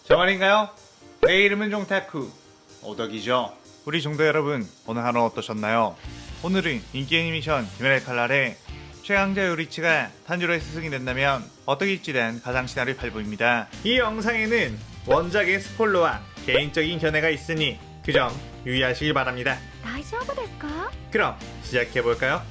저 말인가요? 내 이름은 종타쿠 오덕이죠. 우리 종도 여러분, 오늘 하루 어떠셨나요? 오늘은 인기 애니메이션 귀멸의 칼날의 최강자 요리치가 탄지로의 스승이 된다면 어떻게일지에 대한 가상 시나리오 발부입니다. 이 영상에는 원작의 스포일러와 개인적인 견해가 있으니 그 점 유의하시길 바랍니다. 大丈夫ですか? 그럼 시작해볼까요?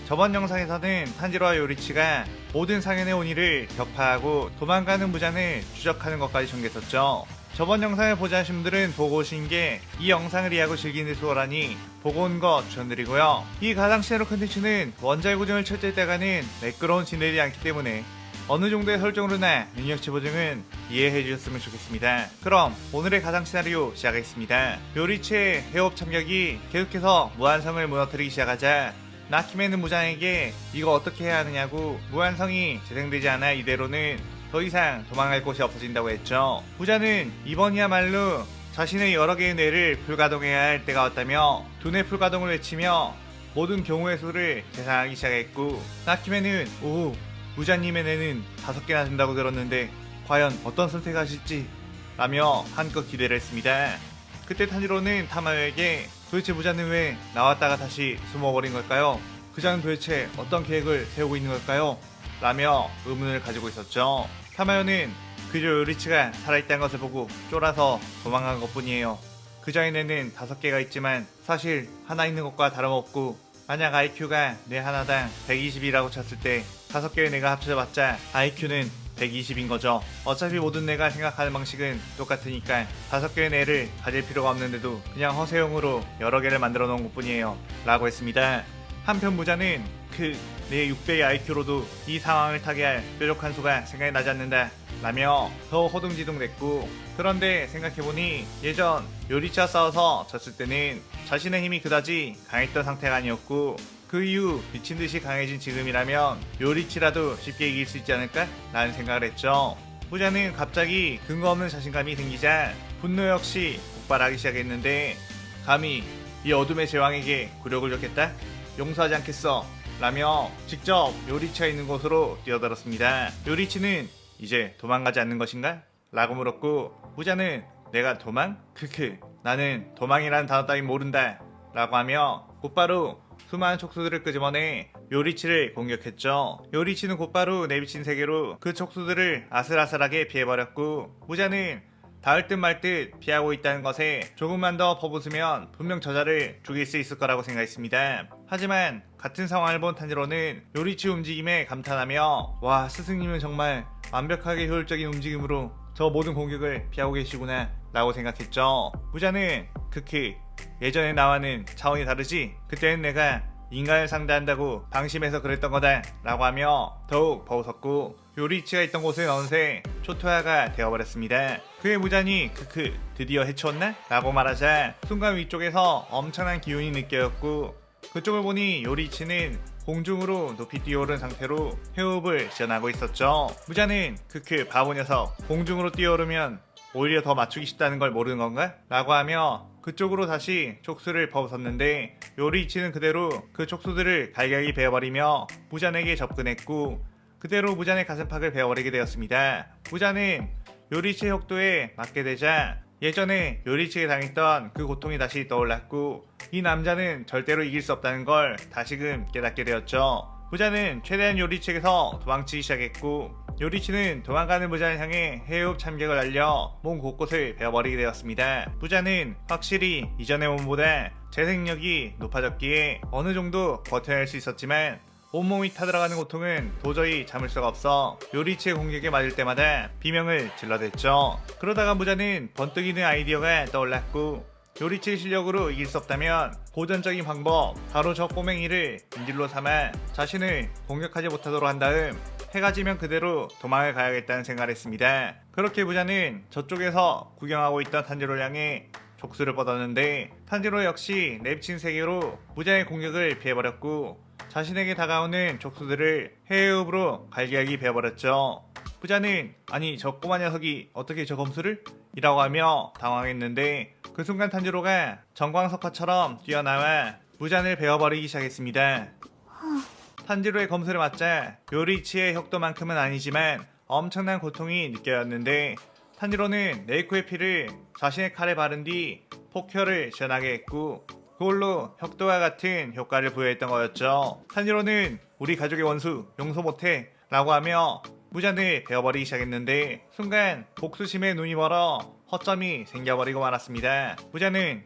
저번 영상에서는 탄지로와 요리치가 모든 상현의 온이를 격파하고 도망가는 무잔을 추적하는 것까지 전개했었죠. 저번 영상을 보지 않으신 분들은 보고 오신 게 이 영상을 이해하고 즐기는 데 수월하니 보고 온 거 추천드리고요. 이 가상 시나리오 컨텐츠는 원작 고증을 철저히 따가는 매끄러운 진행이 않기 때문에 어느 정도의 설정으로나 능력치 보증은 이해해 주셨으면 좋겠습니다. 그럼 오늘의 가상 시나리오 시작하겠습니다. 요리치의 해업 참격이 계속해서 무한성을 무너뜨리기 시작하자 나키메는 무장에게 이거 어떻게 해야 하느냐고 무한성이 재생되지 않아 이대로는 더 이상 도망갈 곳이 없어진다고 했죠. 무자는 이번이야말로 자신의 여러 개의 뇌를 풀가동해야 할 때가 왔다며 두뇌 풀가동을 외치며 모든 경우의 수를 계산하기 시작했고 나키메는 오, 무자님의 뇌는 5개나 된다고 들었는데 과연 어떤 선택을 하실지 라며 한껏 기대를 했습니다. 그때 탄지로는 타마요에게 도대체 무자는 왜 나왔다가 다시 숨어버린 걸까요? 그자는 도대체 어떤 계획을 세우고 있는 걸까요? 라며 의문을 가지고 있었죠. 타마요는 그저 요리치가 살아있다는 것을 보고 쫄아서 도망간 것 뿐이에요. 그자의 뇌는 5개가 있지만 사실 하나 있는 것과 다름없고 만약 IQ가 뇌 하나당 120이라고 쳤을 때 5개의 뇌가 합쳐져봤자 IQ는 120인 거죠. 어차피 모든 뇌가 생각하는 방식은 똑같으니까 5개의 뇌를 가질 필요가 없는데도 그냥 허세용으로 여러 개를 만들어 놓은 것 뿐이에요 라고 했습니다. 한편 무자는 내 6배의 IQ로도 이 상황을 타개할 뾰족한 수가 생각이 나지 않는다 라며 더 허둥지둥댔고, 그런데 생각해보니 예전 요리치와 싸워서 졌을 때는 자신의 힘이 그다지 강했던 상태가 아니었고 그 이후 미친듯이 강해진 지금이라면 요리치라도 쉽게 이길 수 있지 않을까? 라는 생각을 했죠. 무자는 갑자기 근거 없는 자신감이 생기자 분노 역시 폭발하기 시작했는데 감히 이 어둠의 제왕에게 굴욕을 줬겠다? 용서하지 않겠어 라며 직접 요리치가 있는 곳으로 뛰어들었습니다. 요리치는 이제 도망가지 않는 것인가? 라고 물었고 무자는 내가 도망? 크크 나는 도망이라는 단어 따윈 모른다 라고 하며 곧바로 수많은 촉수들을 끄집어내 요리치를 공격했죠. 요리치는 곧바로 내비친 세계로 그 촉수들을 아슬아슬하게 피해버렸고 무자는 닿을 듯 말 듯 피하고 있다는 것에 조금만 더 퍼붓으면 분명 저자를 죽일 수 있을 거라고 생각했습니다. 하지만 같은 상황을 본 탄지로는 요리치 움직임에 감탄하며 와, 스승님은 정말 완벽하게 효율적인 움직임으로 저 모든 공격을 피하고 계시구나 라고 생각했죠. 무자는 크크 예전에 나와는 차원이 다르지? 그때는 내가 인간을 상대한다고 방심해서 그랬던 거다 라고 하며 더욱 버웃었고 요리치가 있던 곳은 어느새 초토화가 되어버렸습니다. 그의 무자니 크크 드디어 해치웠나? 라고 말하자 순간 위쪽에서 엄청난 기운이 느껴졌고 그쪽을 보니 요리치는 공중으로 높이 뛰어오른 상태로 해흡을 시전하고 있었죠. 무자는 크크 바보 녀석 공중으로 뛰어오르면 오히려 더 맞추기 쉽다는 걸 모르는 건가? 라고 하며 그쪽으로 다시 촉수를 퍼붓었는데 요리치는 그대로 그 촉수들을 갈갈이 베어버리며 무잔에게 접근했고 그대로 무잔의 가슴팍을 베어버리게 되었습니다. 무잔은 요리치의 혁도에 맞게 되자 예전에 요리치에 당했던 그 고통이 다시 떠올랐고 이 남자는 절대로 이길 수 없다는 걸 다시금 깨닫게 되었죠. 무자는 최대한 요리치에게서 도망치기 시작했고 요리치는 도망가는 무자를 향해 해흡 참격을 날려 몸 곳곳을 베어버리게 되었습니다. 무자는 확실히 이전의 몸보다 재생력이 높아졌기에 어느 정도 버텨낼 수 있었지만 온몸이 타들어가는 고통은 도저히 참을 수가 없어 요리치의 공격에 맞을 때마다 비명을 질러댔죠. 그러다가 무자는 번뜩이는 아이디어가 떠올랐고 요리치의 실력으로 이길 수 없다면 고전적인 방법 바로 저 꼬맹이를 인질로 삼아 자신을 공격하지 못하도록 한 다음 해가 지면 그대로 도망을 가야겠다는 생각을 했습니다. 그렇게 무자는 저쪽에서 구경하고 있던 탄지로를 향해 촉수를 뻗었는데 탄지로 역시 내비친 세계로 무자의 공격을 피해버렸고 자신에게 다가오는 촉수들을 해외흡으로 갈기갈기 베어버렸죠. 무자는 아니 저 꼬마 녀석이 어떻게 저 검수를? 이라고 하며 당황했는데 그 순간 탄지로가 정광석화처럼 뛰어나와 무잔을 베어버리기 시작했습니다. 탄지로의 검술을 맞자 요리치의 혁도만큼은 아니지만 엄청난 고통이 느껴졌는데 탄지로는 네이코의 피를 자신의 칼에 바른 뒤 폭혈을 시원하게 했고 그걸로 혁도와 같은 효과를 부여했던 거였죠. 탄지로는 우리 가족의 원수 용서 못해 라고 하며 무잔을 베어버리기 시작했는데 순간 복수심에 눈이 멀어 허점이 생겨버리고 말았습니다. 무잔은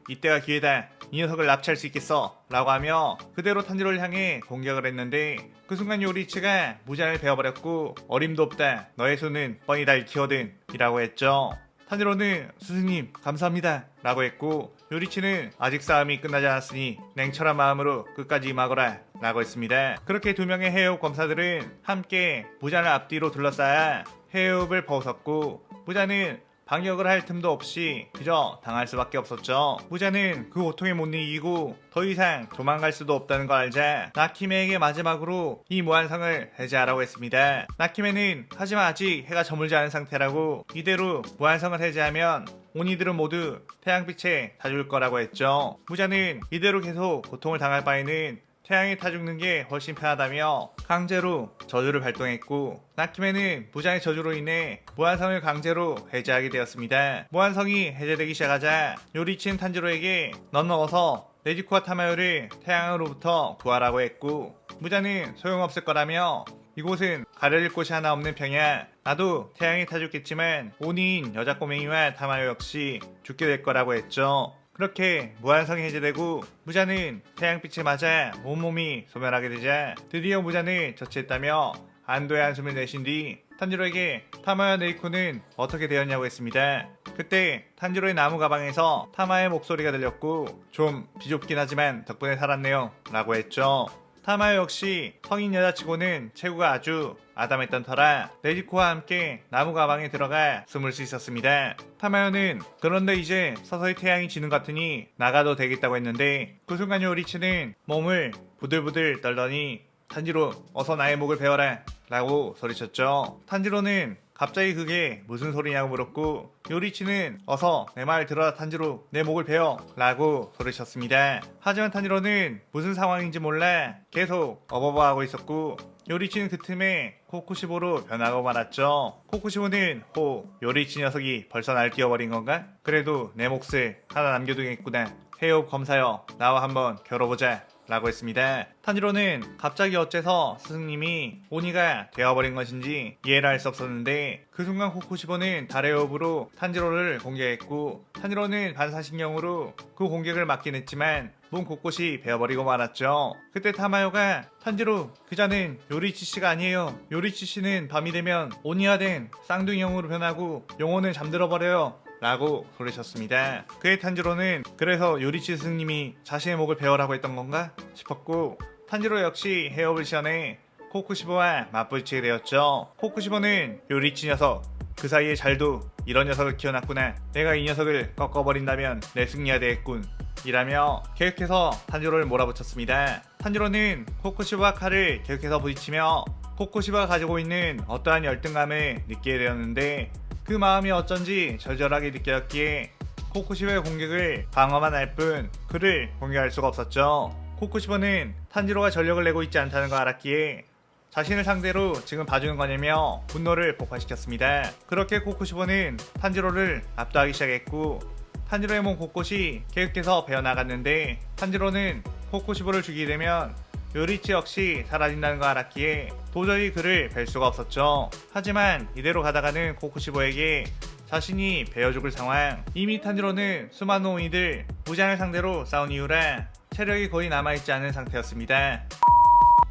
이때가 기회다. 이 녀석을 납치할 수 있겠어 라고 하며 그대로 탄지로를 향해 공격을 했는데 그 순간 요리치가 무잔을 베어버렸고 어림도 없다. 너의 손은 뻔히 날 키워든 이라고 했죠. 탄지로는 스승님 감사합니다 라고 했고 요리치는 아직 싸움이 끝나지 않았으니 냉철한 마음으로 끝까지 임하거라 라고 했습니다. 그렇게 두 명의 해협 검사들은 함께 무잔을 앞뒤로 둘러싸야 해협을 벗었고 무잔은 반격을 할 틈도 없이 그저 당할 수밖에 없었죠. 무자는 그 고통에 못 이기고 더 이상 도망갈 수도 없다는 걸 알자 나키메에게 마지막으로 이 무한성을 해제하라고 했습니다. 나키메는 하지만 아직 해가 저물지 않은 상태라고 이대로 무한성을 해제하면 오니들은 모두 태양빛에 다 죽을 거라고 했죠. 무자는 이대로 계속 고통을 당할 바에는 태양이 타 죽는 게 훨씬 편하다며 강제로 저주를 발동했고 나키메는 무장의 저주로 인해 무한성을 강제로 해제하게 되었습니다. 무한성이 해제되기 시작하자 요리친 탄지로에게 넌 어서 네지코와 타마요를 태양으로부터 구하라고 했고 무자는 소용없을 거라며 이곳은 가려질 곳이 하나 없는 평야. 나도 태양이 타 죽겠지만 오니인 여자 꼬맹이와 타마요 역시 죽게 될 거라고 했죠. 그렇게 무한성이 해제되고 무자는 태양빛을 맞아 온몸이 소멸하게 되자 드디어 무자는 처치했다며 안도의 한숨을 내쉰 뒤 탄지로에게 타마와 네이코는 어떻게 되었냐고 했습니다. 그때 탄지로의 나무 가방에서 타마의 목소리가 들렸고 좀 비좁긴 하지만 덕분에 살았네요 라고 했죠. 타마요 역시 성인 여자치고는 체구가 아주 아담했던 터라 네지코와 함께 나무 가방에 들어가 숨을 수 있었습니다. 타마요는 그런데 이제 서서히 태양이 지는 것 같으니 나가도 되겠다고 했는데 그 순간 요리치는 몸을 부들부들 떨더니 탄지로 어서 나의 목을 베어라 라고 소리쳤죠. 탄지로는 갑자기 그게 무슨 소리냐고 물었고 요리치는 어서 내 말 들어라 탄지로 내 목을 베어 라고 소리쳤습니다. 하지만 탄지로는 무슨 상황인지 몰라 계속 어버버하고 있었고 요리치는 그 틈에 코쿠시보로 변하고 말았죠. 코쿠시보는 요리치 녀석이 벌써 날 끼워버린 건가? 그래도 내 몫을 하나 남겨두겠구나. 해협 검사여 나와 한번 겨뤄보자 라고 했습니다. 탄지로는 갑자기 어째서 스승님이 오니가 되어버린 것인지 이해를 할 수 없었는데 그 순간 코쿠시보는 달의 호흡으로 탄지로를 공격했고 탄지로는 반사신경으로 그 공격을 막긴 했지만 몸 곳곳이 베어버리고 말았죠. 그때 타마요가 탄지로 그자는 요리치씨가 아니에요. 요리치씨는 밤이 되면 오니가 된 쌍둥이형으로 변하고 영혼을 잠들어버려요 라고 소리쳤습니다. 그의 탄지로는 그래서 요리치 스승님이 자신의 목을 베어라고 했던 건가 싶었고 탄지로 역시 해협을 시연해 코쿠시보와 맞부딪히게 되었죠. 코쿠시보는 요리치 녀석 그 사이에 잘도 이런 녀석을 키워놨구나. 내가 이 녀석을 꺾어버린다면 내 승리가 되겠군 이라며 계속해서 탄지로를 몰아붙였습니다. 탄지로는 코쿠시보와 칼을 계속해서 부딪히며 코쿠시보가 가지고 있는 어떠한 열등감을 느끼게 되었는데 그 마음이 어쩐지 절절하게 느껴졌기에 코쿠시보의 공격을 방어만 할 뿐 그를 공격할 수가 없었죠. 코쿠시보는 탄지로가 전력을 내고 있지 않다는 걸 알았기에 자신을 상대로 지금 봐주는 거냐며 분노를 폭발시켰습니다. 그렇게 코쿠시보는 탄지로를 압도하기 시작했고 탄지로의 몸 곳곳이 계속해서 베어나갔는데 탄지로는 코쿠시보를 죽이게 되면 요리치 역시 사라진다는 걸 알았기에 도저히 그를 뵐 수가 없었죠. 하지만 이대로 가다가는 코쿠시보에게 자신이 베어 죽을 상황. 이미 탄지로는 수많은 오니들 무장을 상대로 싸운 이후라 체력이 거의 남아있지 않은 상태였습니다.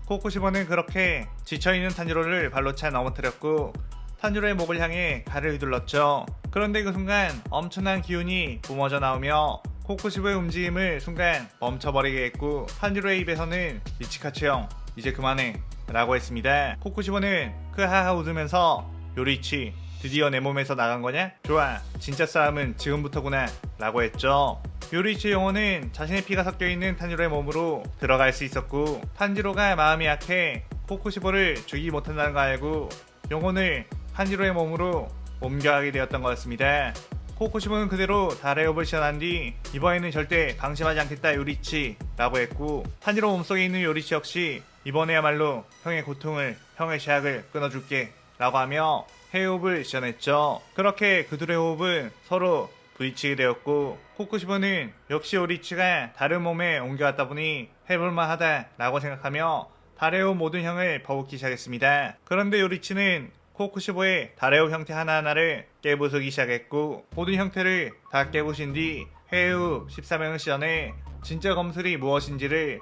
코쿠시보는 그렇게 지쳐있는 탄지로를 발로 차 넘어뜨렸고 탄지로의 목을 향해 칼을 휘둘렀죠. 그런데 그 순간 엄청난 기운이 뿜어져 나오며 코쿠시보의 움직임을 순간 멈춰버리게 했고 탄지로의 입에서는 이치카츠 형 이제 그만해 라고 했습니다. 코쿠시보는 하하 웃으면서 요리치 드디어 내 몸에서 나간 거냐? 좋아 진짜 싸움은 지금부터구나 라고 했죠. 요리치의 영혼은 자신의 피가 섞여있는 탄지로의 몸으로 들어갈 수 있었고 탄지로가 마음이 약해 코쿠시보를 죽이지 못한다는 걸 알고 영혼을 탄지로의 몸으로 옮겨가게 되었던 거였습니다. 코쿠시보는 그대로 달의 호흡을 시연한 뒤 이번에는 절대 방심하지 않겠다 요리치 라고 했고 탄지로 몸속에 있는 요리치 역시 이번에야말로 형의 고통을 형의 제약을 끊어줄게 라고 하며 해호흡을 시전했죠. 그렇게 그들의 호흡은 서로 부딪히게 되었고 코쿠시보는 역시 요리치가 다른 몸에 옮겨왔다 보니 해볼만 하다 라고 생각하며 달의 호흡 모든 형을 퍼붓기 시작했습니다. 그런데 요리치는 코쿠시보의 달의 호흡 형태 하나하나를 깨부수기 시작했고 모든 형태를 다 깨부신 뒤 해호흡 14명을 시전해 진짜 검술이 무엇인지를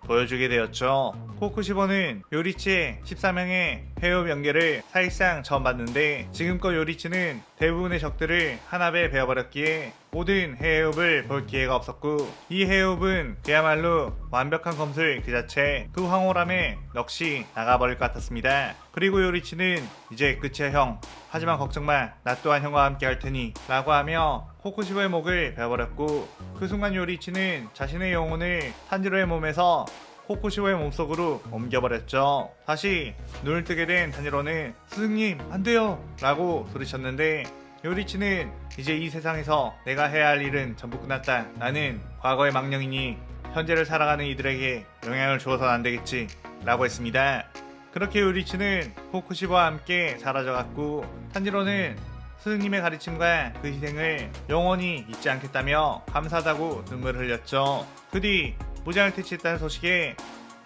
보여주게 되었죠. 코쿠시보는 요리치의 14명의 해협 연계를 사실상 처음 봤는데 지금껏 요리치는 대부분의 적들을 한 합에 베어버렸기에 모든 해협을 볼 기회가 없었고 이 해협은 그야말로 완벽한 검술 그 자체 그 황홀함에 넋이 나가버릴 것 같았습니다. 그리고 요리치는 이제 끝이야 형. 하지만 걱정마 나 또한 형과 함께 할 테니 라고 하며 코쿠시보의 목을 베어버렸고 그 순간 요리치는 자신의 영혼을 탄지로의 몸에서 코쿠시보의 몸속으로 옮겨버렸죠. 다시 눈을 뜨게 된 탄지로는 스승님 안돼요 라고 소리쳤는데 요리치는 이제 이 세상에서 내가 해야 할 일은 전부 끝났다. 나는 과거의 망령이니 현재를 살아가는 이들에게 영향을 주어서는 안되겠지 라고 했습니다. 그렇게 요리치는 코쿠시보와 함께 사라져갔고 탄지로는 스승님의 가르침과 그 희생을 영원히 잊지 않겠다며 감사하다고 눈물을 흘렸죠. 그 뒤 무장을 퇴치했다는 소식에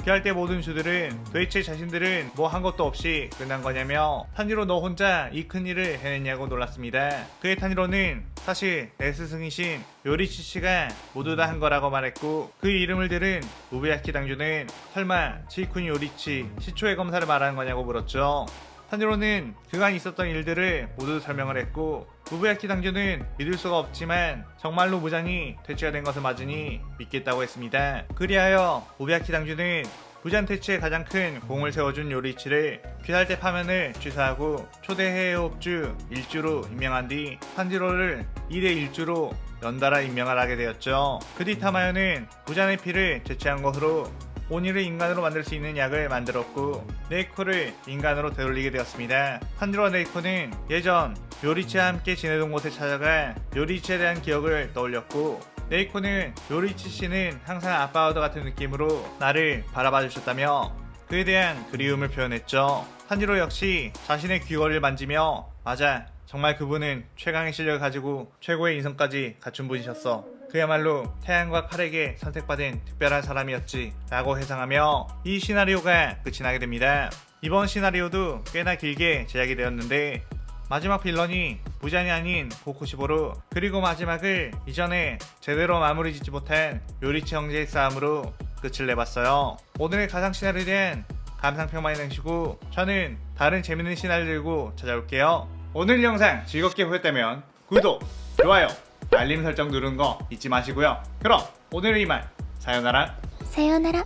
피할 때 모든 주들은 도대체 자신들은 뭐 한 것도 없이 끝난 거냐며 탄지로 너 혼자 이 큰일을 해냈냐고 놀랐습니다. 그의 탄지로는 사실 내 스승이신 요리치 씨가 모두 다 한 거라고 말했고 그 이름을 들은 우부야키 당주는 설마 치이쿤 요리치 시초의 검사를 말하는 거냐고 물었죠. 탄지로는 그간 있었던 일들을 모두 설명을 했고 우부야키 당주는 믿을 수가 없지만 정말로 무장이 퇴치가 된 것을 맞으니 믿겠다고 했습니다. 그리하여 우부야키 당주는 무장 퇴치에 가장 큰 공을 세워준 요리치를 귀살 때 파면을 취소하고 초대 해협주 일주로 임명한 뒤 탄지로를 2대 일주로 연달아 임명을 하게 되었죠. 그 뒤 타마요는 무장의 피를 제치한 것으로 오니를 인간으로 만들 수 있는 약을 만들었고 네이코를 인간으로 되돌리게 되었습니다. 탄지로와 네이코는 예전 요리치와 함께 지내던 곳에 찾아가 요리치에 대한 기억을 떠올렸고 네이코는 요리치 씨는 항상 아빠와도 같은 느낌으로 나를 바라봐 주셨다며 그에 대한 그리움을 표현했죠. 탄지로 역시 자신의 귀걸이를 만지며 맞아 정말 그분은 최강의 실력을 가지고 최고의 인성까지 갖춘 분이셨어. 그야말로 태양과 칼에게 선택받은 특별한 사람이었지 라고 회상하며 이 시나리오가 끝이 나게 됩니다. 이번 시나리오도 꽤나 길게 제작이 되었는데 마지막 빌런이 무장이 아닌 코쿠시보로 그리고 마지막을 이전에 제대로 마무리 짓지 못한 요리치 형제의 싸움으로 끝을 내봤어요. 오늘의 가상 시나리오에 대한 감상평 많이 남기시고 저는 다른 재밌는 시나리오 들고 찾아올게요. 오늘 영상 즐겁게 보셨다면 구독, 좋아요, 알림 설정 누르는 거 잊지 마시고요. 그럼 오늘은 이만 사요나라.さようなら。